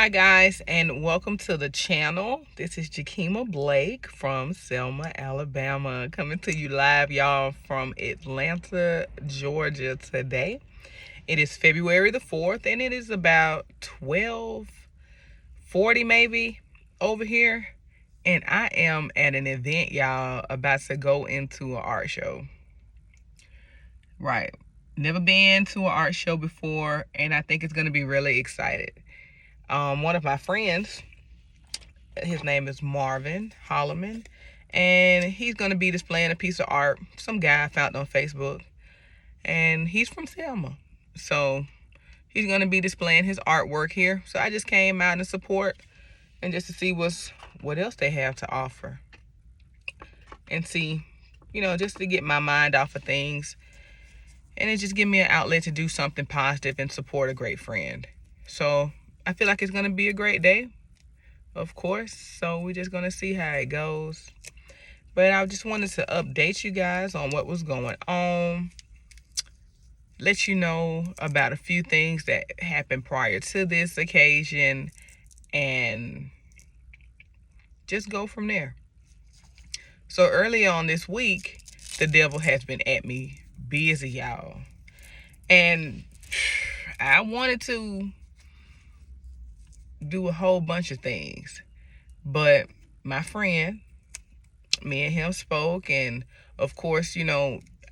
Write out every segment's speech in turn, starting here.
Hi guys, and welcome to the channel. This is Jakima Blake from Selma, Alabama, coming to you live, y'all, from Atlanta, Georgia today. It is February the 4th, and it is about 12:40 maybe over here. And I am at an event, y'all, about to go into an art show. Right. Never been to an art show before, and I think it's going to be really excited. One of my friends, his name is Marvin Holloman, and he's going to be displaying a piece of art. Some guy I found on Facebook, and he's from Selma. So he's going to be displaying his artwork here. So I just came out to support and just to see what else they have to offer. And see, just to get my mind off of things. And it just give me an outlet to do something positive and support a great friend. So I feel like it's going to be a great day, of course. So we're just going to see how it goes. But I just wanted to update you guys on what was going on. Let you know about a few things that happened prior to this occasion. And just go from there. So early on this week, the devil has been at me busy, y'all. And I wanted to do a whole bunch of things. But my friend, me and him spoke, and of course,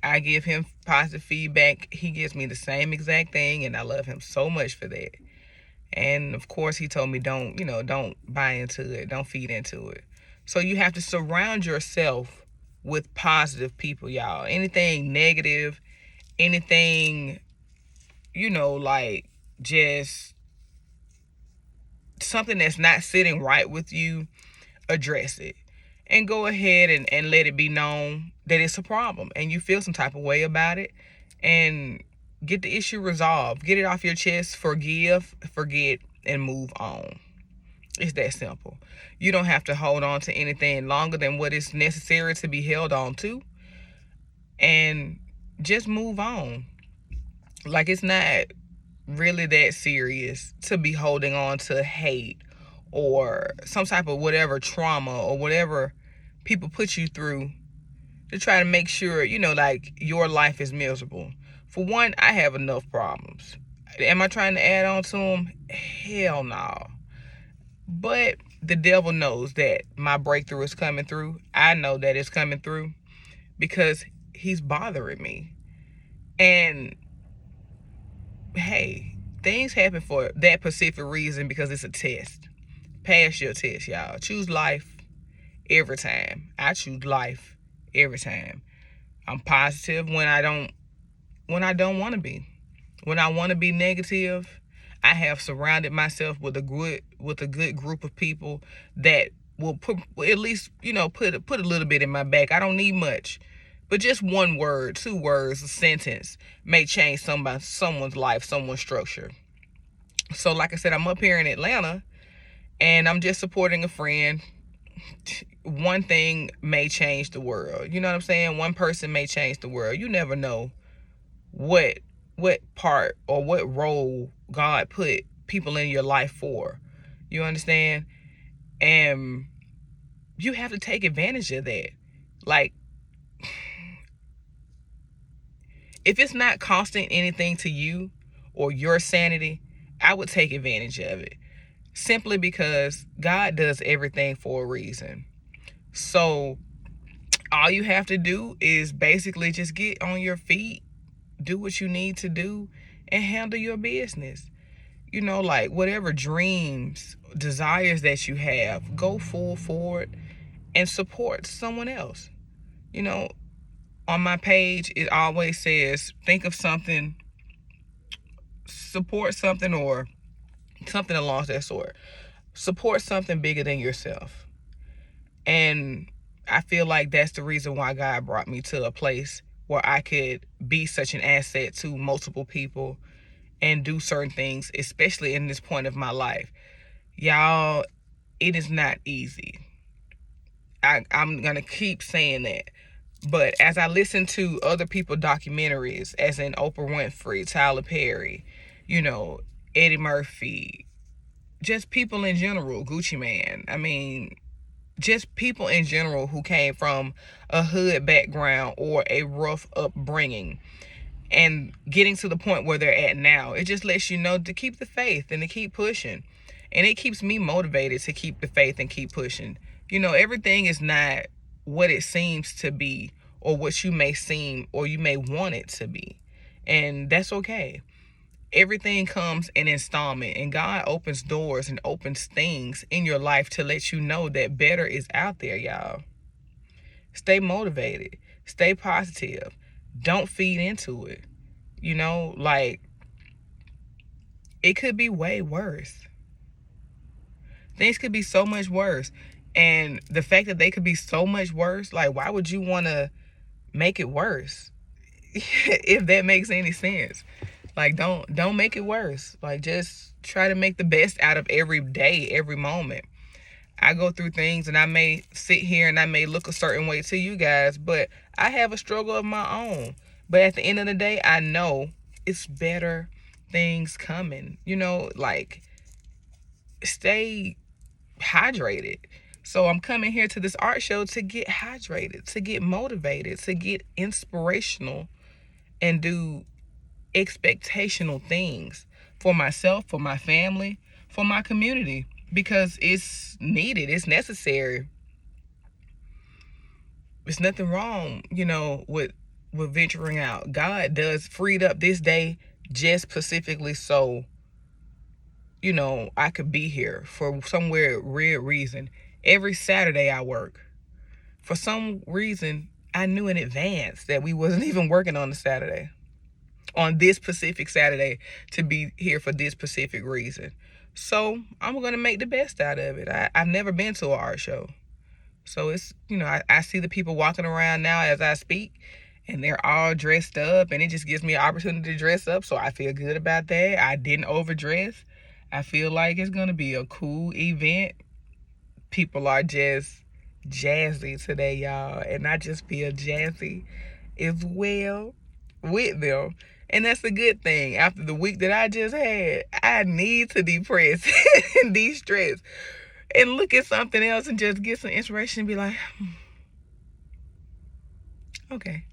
I give him positive feedback. He gives me the same exact thing, and I love him so much for that. And of course, he told me don't buy into it, don't feed into it. So you have to surround yourself with positive people, y'all. Anything negative, anything, like just something that's not sitting right with you, address it. And go ahead and let it be known that it's a problem and you feel some type of way about it, and get the issue resolved. Get it off your chest, forgive, forget, and move on. It's that simple. You don't have to hold on to anything longer than what is necessary to be held on to, and just move on. Like, it's not really that serious to be holding on to hate or some type of whatever trauma or whatever people put you through to try to make sure, like your life is miserable. For one, I have enough problems. Am I trying to add on to them? Hell no. But the devil knows that my breakthrough is coming through. I know that it's coming through because he's bothering me. And hey, things happen for that specific reason, because it's a test. Pass your test, y'all. Choose life every time. I choose life every time. I'm positive when I don't want to be. When I want to be negative, I have surrounded myself with a good group of people that will at least, put a little bit in my back. I don't need much. But just one word, 2 words, a sentence may change someone's life, someone's structure. So like I said, I'm up here in Atlanta and I'm just supporting a friend. One thing may change the world. You know what I'm saying? One person may change the world. You never know what part or what role God put people in your life for. You understand? And you have to take advantage of that. Like, if it's not costing anything to you or your sanity, I would take advantage of it. Simply because God does everything for a reason. So all you have to do is basically just get on your feet, do what you need to do, and handle your business. Like whatever dreams, desires that you have, go full forward and support someone else. On my page, it always says, think of something, support something, or something along that sort. Support something bigger than yourself. And I feel like that's the reason why God brought me to a place where I could be such an asset to multiple people and do certain things, especially in this point of my life. Y'all, it is not easy. I'm going to keep saying that. But as I listen to other people's documentaries, as in Oprah Winfrey, Tyler Perry, Eddie Murphy, just people in general, Gucci Mane. I mean, just people in general who came from a hood background or a rough upbringing and getting to the point where they're at now. It just lets you know to keep the faith and to keep pushing. And it keeps me motivated to keep the faith and keep pushing. You know, everything is not what it seems to be or what you may seem or you may want it to be. And that's okay. Everything comes in installment, and God opens doors and opens things in your life to let you know that better is out there, y'all. Stay motivated. Stay positive. Don't feed into it. You know, like, it could be way worse. Things could be so much worse. And the fact that they could be so much worse, like, why would you want to make it worse? If that makes any sense. Like, don't make it worse. Like, just try to make the best out of every day, every moment. I go through things and I may sit here and I may look a certain way to you guys, but I have a struggle of my own. But at the end of the day, I know it's better things coming. You know, like, stay hydrated. So I'm coming here to this art show to get hydrated, to get motivated, to get inspirational and do expectational things for myself, for my family, for my community, because it's needed, it's necessary. There's nothing wrong, you know, with venturing out. God does freed up this day just specifically so, you know, I could be here for some weird reason. Every Saturday I work. For some reason, I knew in advance that we wasn't even working on the Saturday. On this specific Saturday, to be here for this specific reason. So I'm going to make the best out of it. I've never been to an art show. So it's, you know, I see the people walking around now as I speak, and they're all dressed up, and it just gives me an opportunity to dress up. So I feel good about that. I didn't overdress. I feel like it's going to be a cool event. People are just jazzy today, y'all. And I just feel jazzy as well with them. And that's a good thing. After the week that I just had, I need to depress and de-stress and look at something else and just get some inspiration and be like, okay,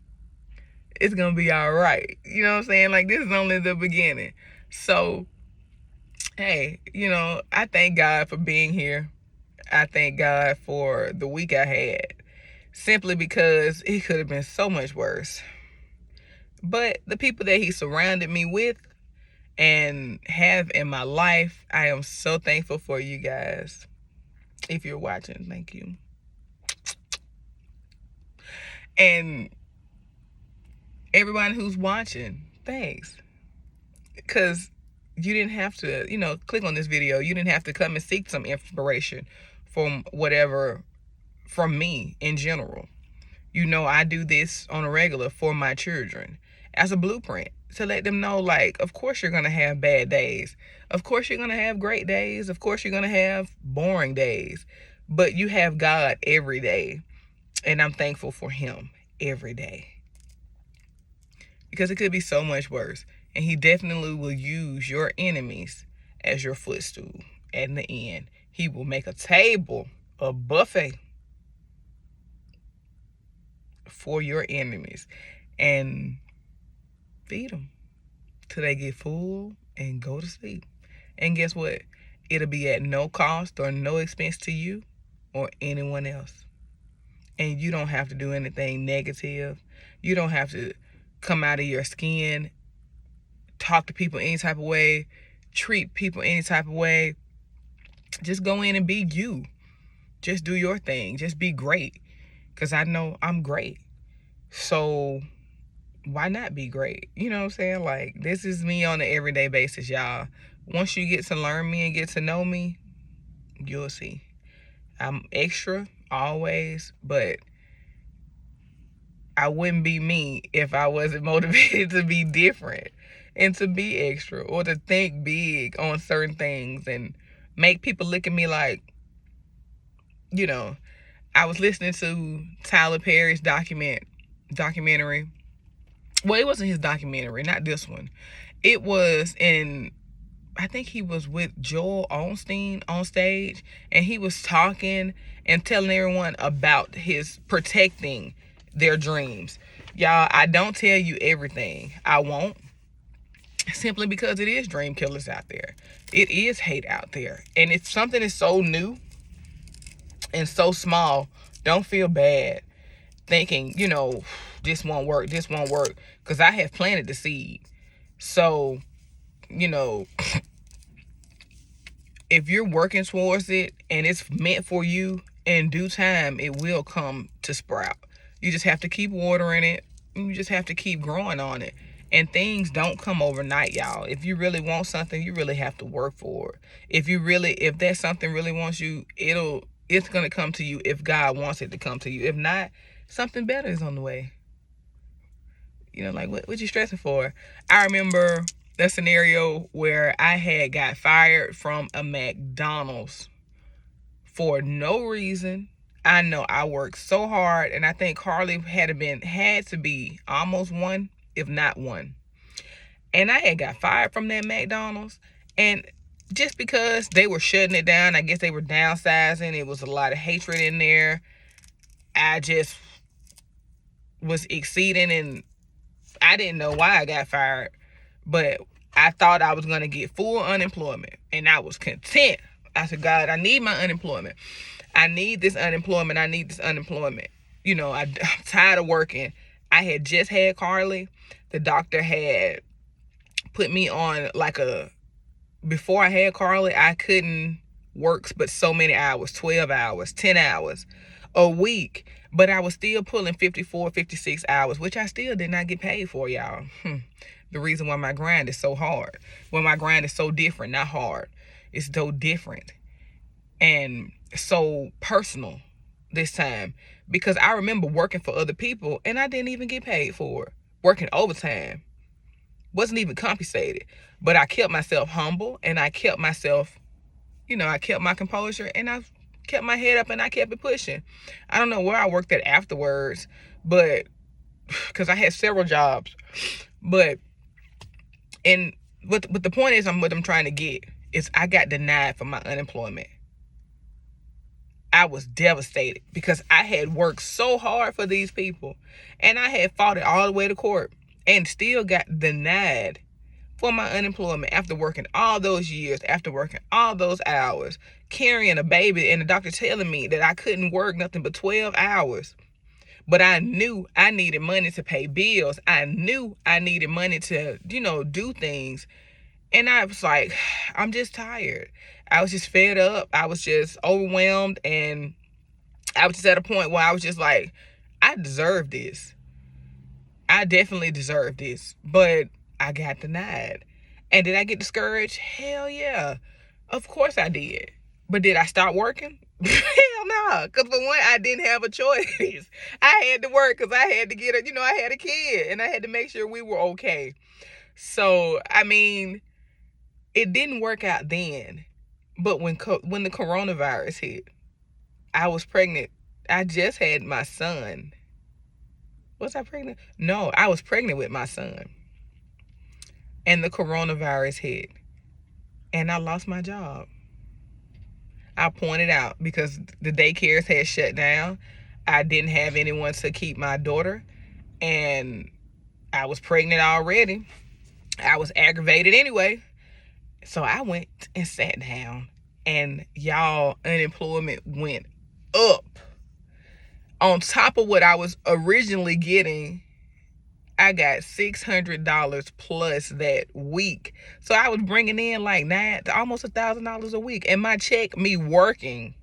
it's going to be all right. You know what I'm saying? Like, this is only the beginning. So, hey, you know, I thank God for being here. I thank God for the week I had, simply because it could have been so much worse. But the people that he surrounded me with and have in my life, I am so thankful for you guys. If you're watching, thank you. And everyone who's watching, thanks. Because you didn't have to, you know, click on this video. You didn't have to come and seek some inspiration from whatever, from me in general. You know, I do this on a regular for my children as a blueprint to let them know, like, of course you're going to have bad days. Of course you're going to have great days. Of course you're going to have boring days. But you have God every day. And I'm thankful for him every day. Because it could be so much worse. And he definitely will use your enemies as your footstool. At the end, he will make a table, a buffet for your enemies. And feed them till they get full and go to sleep. And guess what? It'll be at no cost or no expense to you or anyone else. And you don't have to do anything negative. You don't have to come out of your skin, talk to people any type of way, treat people any type of way. Just go in and be you. Just do your thing. Just be great. Because I know I'm great. So why not be great? You know what I'm saying? Like, this is me on an everyday basis, y'all. Once you get to learn me and get to know me, you'll see. I'm extra always, but I wouldn't be me if I wasn't motivated to be different and to be extra or to think big on certain things and make people look at me like, you know, I was listening to Tyler Perry's documentary. Well, it wasn't his documentary, not this one. It was in I think he was with Joel Osteen on stage, and he was talking and telling everyone about his protecting their dreams. Y'all, I don't tell you everything. I won't. Simply because it is dream killers out there. It is hate out there. And if something is so new and so small, don't feel bad thinking, this won't work, this won't work. Because I have planted the seed. So, if you're working towards it and it's meant for you, in due time, it will come to sprout. You just have to keep watering it. You just have to keep growing on it. And things don't come overnight, y'all. If you really want something, you really have to work for it. If that something really wants you, it's going to come to you if God wants it to come to you. If not, something better is on the way. Like, what you stressing for? I remember a scenario where I had got fired from a McDonald's for no reason. I know I worked so hard, and I think Carly had to be almost one, if not one. And I had got fired from that McDonald's, and just because they were shutting it down, I guess they were downsizing. It was a lot of hatred in there. I just was exceeding, and I didn't know why I got fired, but I thought I was going to get full unemployment, and I was content. I said, God, I need my unemployment. I need this unemployment. I need this unemployment. I'm tired of working. I had just had Carly. The doctor had put me on before I had Carly, I couldn't work but so many hours, 12 hours, 10 hours a week. But I was still pulling 54, 56 hours, which I still did not get paid for, y'all. The reason why my grind is so hard. Well, my grind is so different, not hard. It's so different and so personal this time. Because I remember working for other people and I didn't even get paid for it. Working overtime. Wasn't even compensated. But I kept myself humble and I kept myself, I kept my composure and I kept my head up and I kept it pushing. I don't know where I worked at afterwards, but because I had several jobs. But the point is, what I'm trying to get is I got denied for my unemployment. I was devastated because I had worked so hard for these people and I had fought it all the way to court and still got denied for my unemployment after working all those years, after working all those hours, carrying a baby, and the doctor telling me that I couldn't work nothing but 12 hours. But I knew I needed money to pay bills. I knew I needed money to, do things. And I was like, I'm just tired. I was just fed up. I was just overwhelmed. And I was just at a point where I was just like, I deserve this. I definitely deserve this. But I got denied. And did I get discouraged? Hell yeah. Of course I did. But did I stop working? Hell no. Because for one, I didn't have a choice. I had to work because I had to get I had a kid. And I had to make sure we were okay. So, it didn't work out then. But when the coronavirus hit, I was pregnant. I just had my son. Was I pregnant? No, I was pregnant with my son. And the coronavirus hit. And I lost my job. I pointed out because the daycares had shut down. I didn't have anyone to keep my daughter. And I was pregnant already. I was aggravated anyway. So I went and sat down. And y'all, unemployment went up. On top of what I was originally getting, I got $600 plus that week. So I was bringing in like almost $1,000 a week. And my check, me working,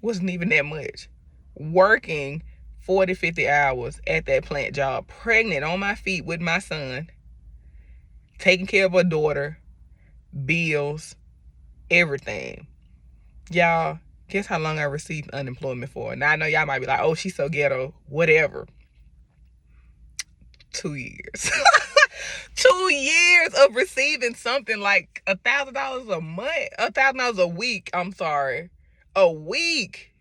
wasn't even that much. Working 40, 50 hours at that plant job, pregnant on my feet with my son, taking care of a daughter, bills, everything. Y'all, guess how long I received unemployment for? Now I know y'all might be like, oh, she's so ghetto, whatever. 2 years. 2 years of receiving something like $1,000 a month, $1,000 a week. I'm sorry, a week.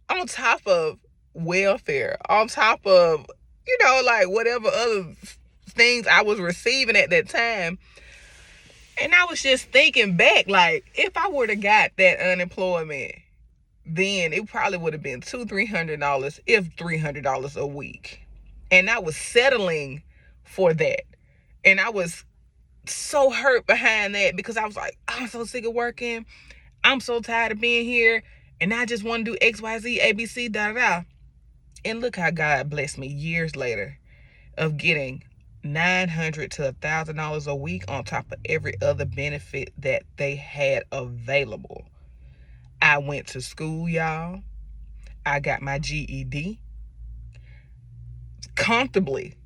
On top of welfare, on top of, like whatever other things I was receiving at that time. And I was just thinking back, like, if I would have got that unemployment, then it probably would have been $200-$300, if $300 a week. And I was settling for that. And I was so hurt behind that because I was like, I'm so sick of working. I'm so tired of being here. And I just want to do X, Y, Z, A, B, C, da, da, da. And look how God blessed me years later of getting $900 to $1,000 a week on top of every other benefit that they had available. I went to school, y'all. I got my GED comfortably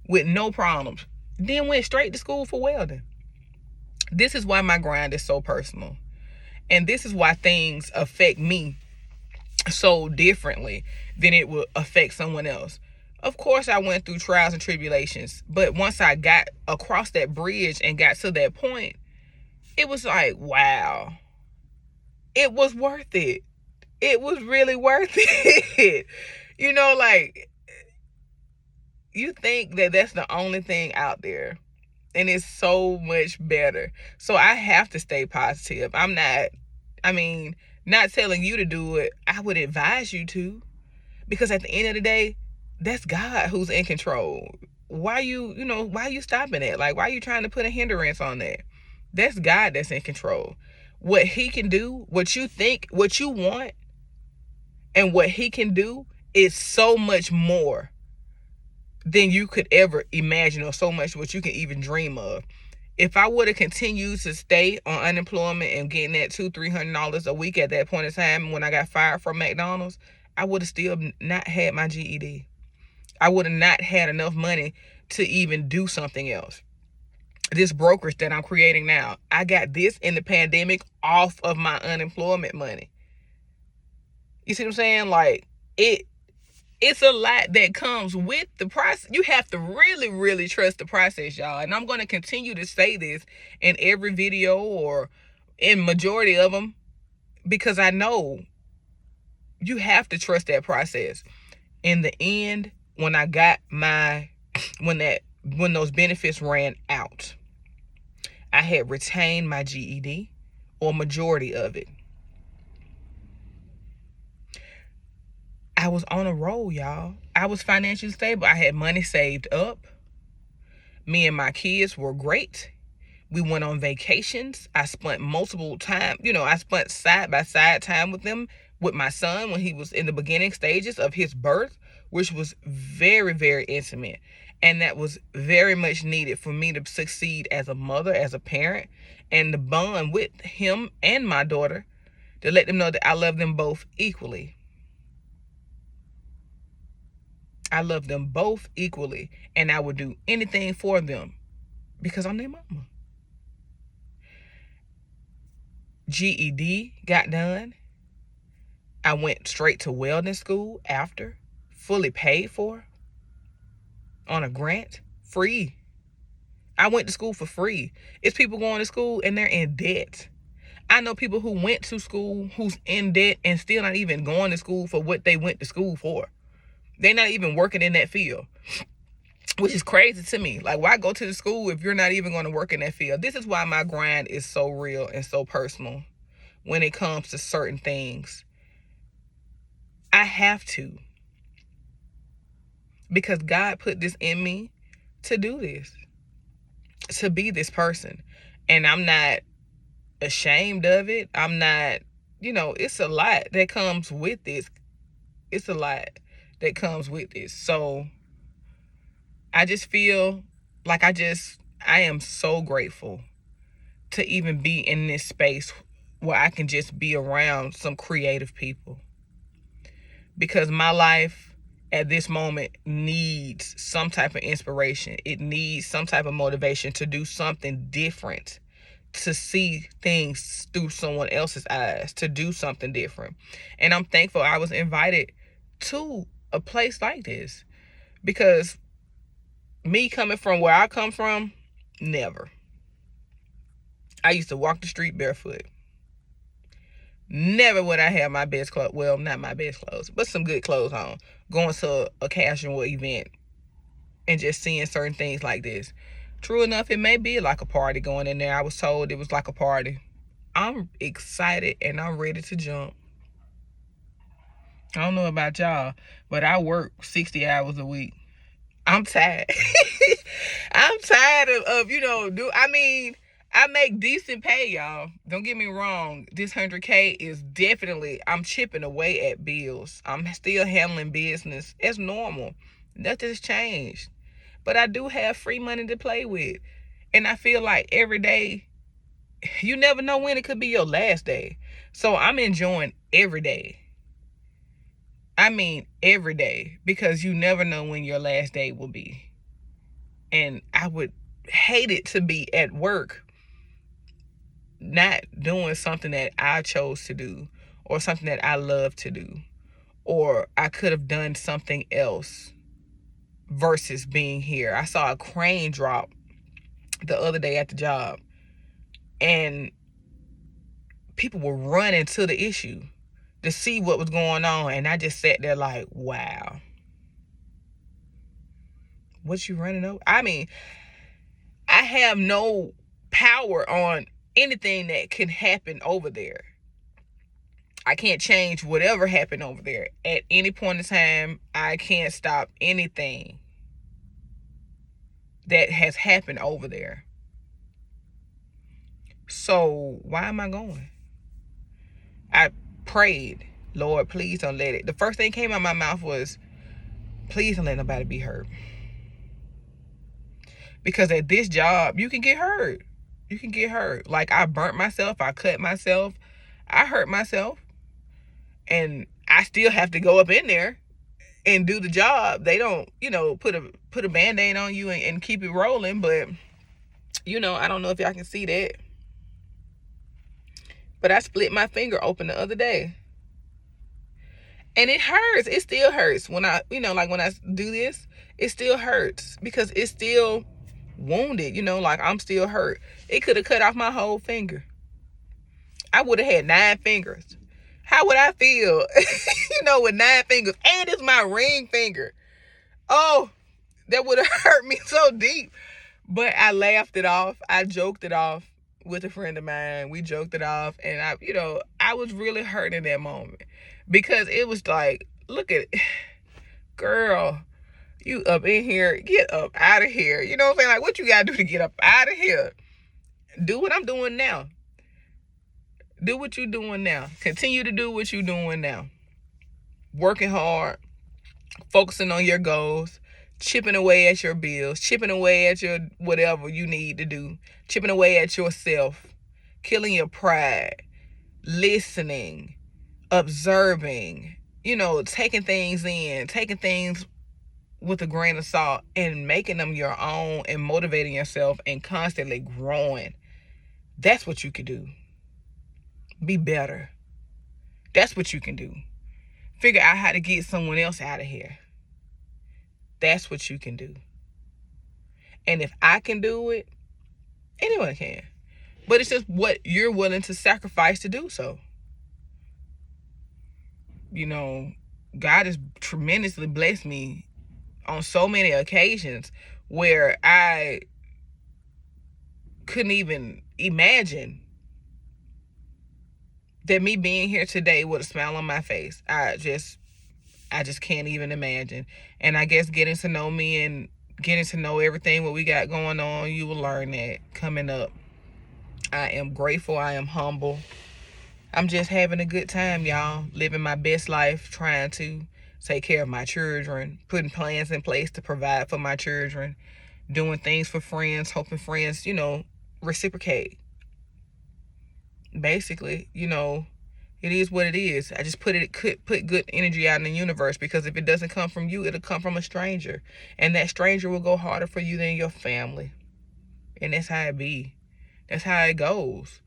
with no problems. Then went straight to school for welding. This is why my grind is so personal. And this is why things affect me so differently than it will affect someone else. Of course, I went through trials and tribulations, but once I got across that bridge and got to that point, it was like, wow, it was worth it. It was really worth it. You know, like, you think that that's the only thing out there, and it's so much better. So I have to stay positive. Not telling you to do it. I would advise you to, because at the end of the day, that's God who's in control. Why you stopping it? Like, why are you trying to put a hindrance on that? That's God that's in control. What he can do, what you think, what you want, and what he can do is so much more than you could ever imagine, or so much what you can even dream of. If I would have continued to stay on unemployment and getting that $200-$300 a week at that point in time when I got fired from McDonald's, I would have still not had my GED. I would have not had enough money to even do something else. This brokerage that I'm creating now, I got this in the pandemic off of my unemployment money. You see what I'm saying? Like, it's a lot that comes with the process. You have to really, really trust the process, y'all. And I'm going to continue to say this in every video, or in majority of them, because I know you have to trust that process. In the end, when those benefits ran out, I had retained my GED, or majority of it. I was on a roll, y'all. I was financially stable. I had money saved up. Me and my kids were great. We went on vacations. I spent multiple time, I spent side by side time with them, with my son when he was in the beginning stages of his birth, which was very, very intimate. And that was very much needed for me to succeed as a mother, as a parent, and the bond with him and my daughter, to let them know that I love them both equally. I love them both equally, and I would do anything for them because I'm their mama. GED got done. I went straight to welding school after, fully paid for, on a grant, free. I went to school for free. It's people going to school and they're in debt. I know people who went to school who's in debt and still not even going to school for what they went to school for. They're not even working in that field, which is crazy to me. Like, why go to the school if you're not even going to work in that field? This is why my grind is so real and so personal when it comes to certain things. I have to, because God put this in me to do this, to be this person. And I'm not ashamed of it. I'm not, it's a lot that comes with this. It's a lot that comes with this. So I just feel like I am so grateful to even be in this space where I can just be around some creative people, because my life at this moment needs some type of inspiration. It needs some type of motivation to do something different, to see things through someone else's eyes, to do something different. And I'm thankful I was invited to a place like this, because me coming from where I come from, never. I used to walk the street barefoot. Never would I have my best clothes. Well, not my best clothes, but some good clothes on, going to a casual event. and just seeing certain things like this. True enough, it may be like a party going in there. I was told it was like a party. I'm excited and I'm ready to jump. I don't know about y'all, but I work 60 hours a week. I'm tired. I'm tired of I make decent pay, y'all. Don't get me wrong. This 100K is definitely, I'm chipping away at bills. I'm still handling business as normal. Nothing's changed. But I do have free money to play with. And I feel like every day, you never know when it could be your last day. So I'm enjoying every day. I mean every day, because you never know when your last day will be. And I would hate it to be at work not doing something that I chose to do, or something that I love to do, or I could have done something else versus being here. I saw a crane drop the other day at the job, and people were running to the issue to see what was going on, and I just sat there like, wow. What you running over? I mean, I have no power on anything that can happen over there. I can't change whatever happened over there. At any point in time, I can't stop anything that has happened over there. So why am I going? I prayed, Lord, please don't let it. The first thing came out of my mouth was, please don't let nobody be hurt. Because at this job, you can get hurt. You can get hurt. Like, I burnt myself. I cut myself. I hurt myself. And I still have to go up in there and do the job. They don't, put a Band-Aid on you and keep it rolling. But, I don't know if y'all can see that. But I split my finger open the other day. And it hurts. It still hurts. When I, when I do this, it still hurts. Because it's still wounded, like I'm still hurt. It could have cut off my whole finger. I would have had 9 fingers. How would I feel, with 9 fingers? And it's my ring finger. Oh, that would have hurt me so deep. But I laughed it off. I joked it off with a friend of mine. We joked it off. And I was really hurt in that moment. Because it was like, look at it. Girl, you up in here, get up out of here. You know what I'm saying? Like, what you gotta do to get up out of here? Do what I'm doing now. Do what you're doing now. Continue to do what you're doing now. Working hard, focusing on your goals, chipping away at your bills, chipping away at your whatever you need to do, chipping away at yourself, killing your pride, listening, observing, taking things in, taking things with a grain of salt and making them your own and motivating yourself and constantly growing. That's what you can do. Be better. That's what you can do. Figure out how to get someone else out of here. That's what you can do. And if I can do it, anyone can. But it's just what you're willing to sacrifice to do so. God has tremendously blessed me on so many occasions where I couldn't even imagine that me being here today with a smile on my face. I just can't even imagine. And I guess getting to know me and getting to know everything what we got going on, you will learn that coming up. I am grateful. I am humble. I'm just having a good time, y'all. Living my best life, trying to take care of my children, putting plans in place to provide for my children, doing things for friends, hoping friends, reciprocate. Basically, it is what it is. I just put good energy out in the universe, because if it doesn't come from you, it'll come from a stranger. And that stranger will go harder for you than your family. And that's how it be. That's how it goes.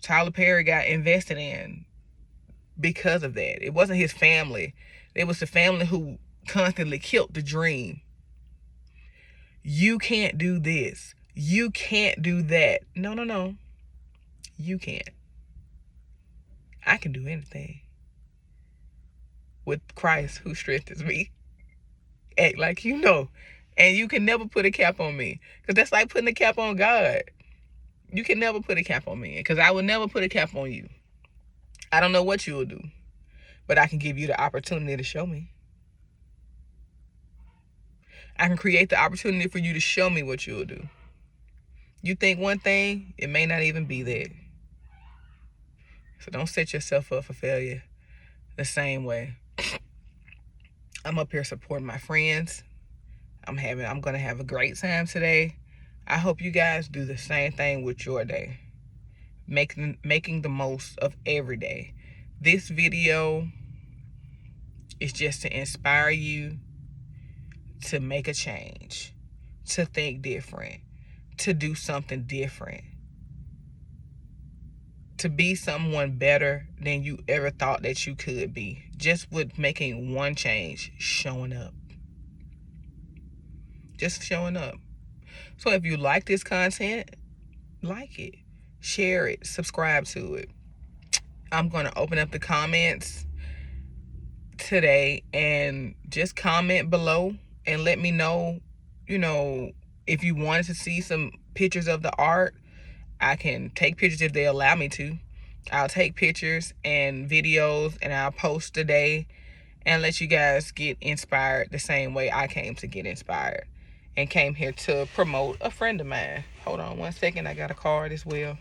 Tyler Perry got invested in because of that. It wasn't his family. It was the family who constantly killed the dream. You can't do this. You can't do that. No. You can't. I can do anything with Christ who strengthens me. Act like you know. And you can never put a cap on me, because that's like putting a cap on God. You can never put a cap on me, because I will never put a cap on you. I don't know what you will do, but I can give you the opportunity to show me. I can create the opportunity for you to show me what you will do. You think one thing, it may not even be that. So don't set yourself up for failure the same way. I'm up here supporting my friends. I'm gonna have a great time today. I hope you guys do the same thing with your day. Making the most of every day. This video is just to inspire you to make a change, to think different, to do something different, to be someone better than you ever thought that you could be, just with making one change, showing up. Just showing up. So if you like this content, like it, share it, subscribe to it. I'm going to open up the comments today and just comment below and let me know, if you wanted to see some pictures of the art. I can take pictures if they allow me to. I'll take pictures and videos and I'll post today and let you guys get inspired the same way I came to get inspired and came here to promote a friend of mine. Hold on one second. I got a card as well.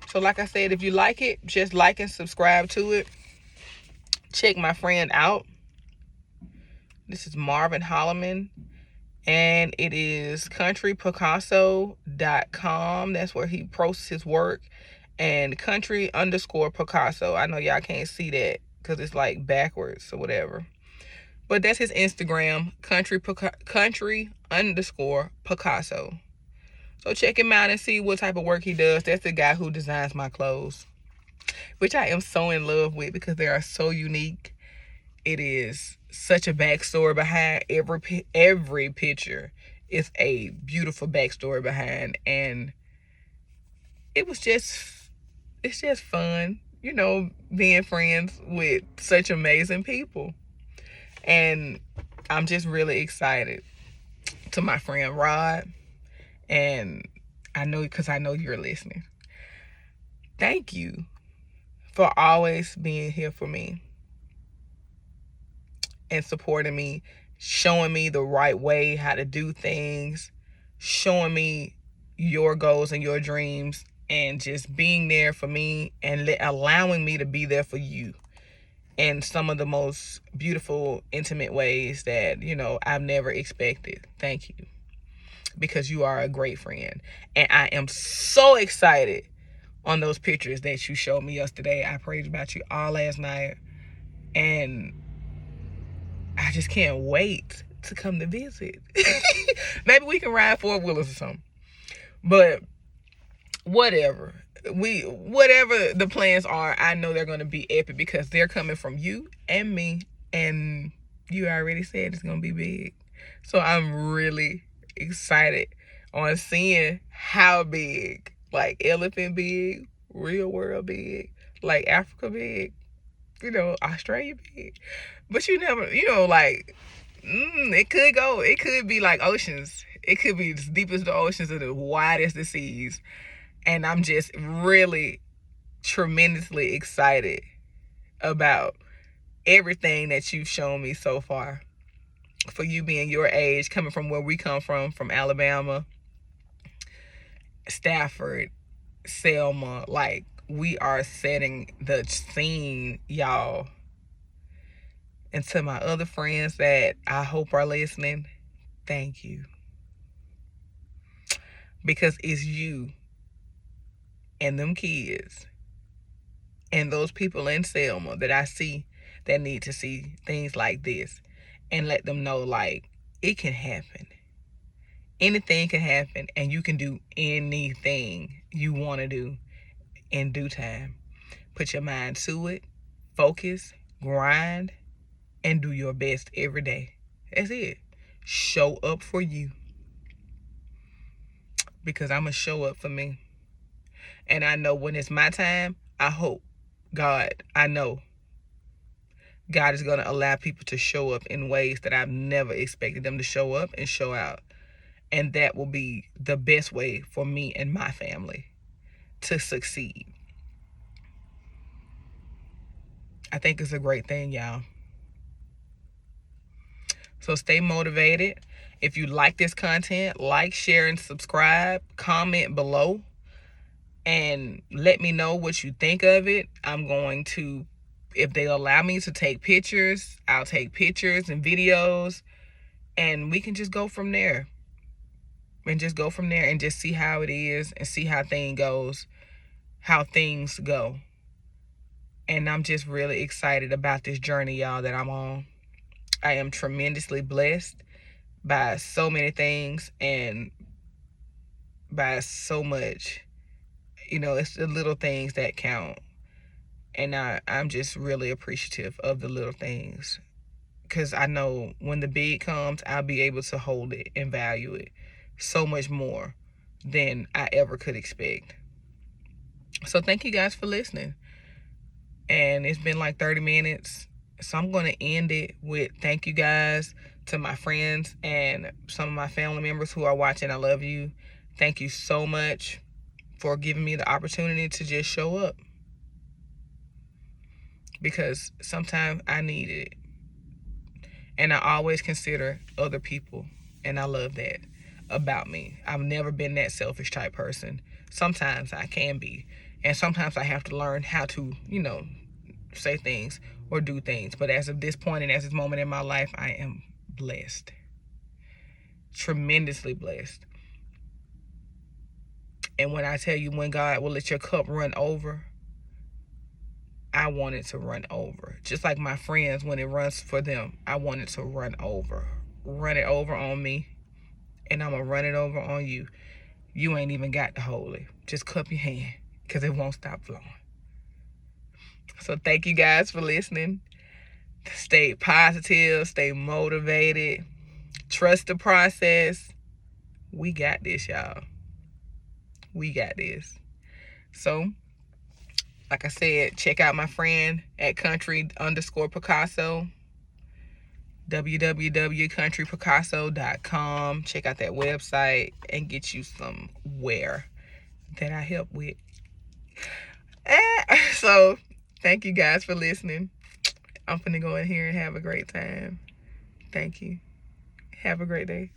So like I said, if you like it, just like and subscribe to it. Check my friend out. This is Marvin Holloman. And it is countrypicasso.com. That's where he posts his work. And country_Picasso. I know y'all can't see that because it's like backwards or whatever. But that's his Instagram, country_Picasso. So check him out and see what type of work he does. That's the guy who designs my clothes, which I am so in love with because they are so unique. It is such a backstory behind every picture. It's a beautiful backstory behind, and it's just fun, being friends with such amazing people. And I'm just really excited. To my friend Rod, and I know you're listening. Thank you for always being here for me and supporting me, showing me the right way how to do things, showing me your goals and your dreams, and just being there for me and allowing me to be there for you in some of the most beautiful, intimate ways that, I've never expected. Thank you, because you are a great friend. And I am so excited on those pictures that you showed me yesterday. I prayed about you all last night, and I just can't wait to come to visit. Maybe we can ride 4-wheelers or something. But whatever the plans are, I know they're going to be epic because they're coming from you and me, and you already said it's going to be big. So I'm really excited on seeing how big, like elephant big, real world big, like Africa big, Australia big. But you never, it could be like oceans. It could be as deep as the oceans or the widest the seas. And I'm just really tremendously excited about everything that you've shown me so far. For you being your age, coming from where we come from Alabama, Stafford, Selma, like we are setting the scene, y'all. And to my other friends that I hope are listening, thank you. Because it's you and them kids and those people in Selma that I see that need to see things like this and let them know, like, it can happen. Anything can happen, and you can do anything you want to do in due time. Put your mind to it, focus, grind, and do your best every day. That's it. Show up for you. Because I'm going to show up for me. And I know when it's my time, I know God is going to allow people to show up in ways that I've never expected them to show up and show out. And that will be the best way for me and my family to succeed. I think it's a great thing, y'all. So stay motivated. If you like this content, like, share, and subscribe. Comment below and let me know what you think of it. I'm going to, if they allow me to take pictures, I'll take pictures and videos, and we can just go from there. And just go from there and just see how it is and see how things go. And I'm just really excited about this journey, y'all, that I'm on. I am tremendously blessed by so many things and by so much. You know, it's the little things that count. And I'm just really appreciative of the little things. Because I know when the big comes, I'll be able to hold it and value it so much more than I ever could expect. So thank you guys for listening. And it's been like 30 minutes. So I'm going to end it with thank you guys to my friends and some of my family members who are watching. I love you. Thank you so much for giving me the opportunity to just show up. Because sometimes I need it. And I always consider other people. And I love that about me. I've never been that selfish type person. Sometimes I can be. And sometimes I have to learn how to, say things or do things. But as of this point and as this moment in my life, I am blessed. Tremendously blessed. And when I tell you when God will let your cup run over, I want it to run over. Just like my friends, when it runs for them, I want it to run over. Run it over on me. And I'm going to run it over on you. You ain't even got to hold it. Just cup your hand because it won't stop flowing. So thank you guys for listening. Stay positive. Stay motivated. Trust the process. We got this, y'all. We got this. So, like I said, check out my friend at country_Picasso. www.countrypicasso.com. Check out that website and get you some wear that I help with. So, thank you guys for listening. I'm finna go in here and have a great time. Thank you. Have a great day.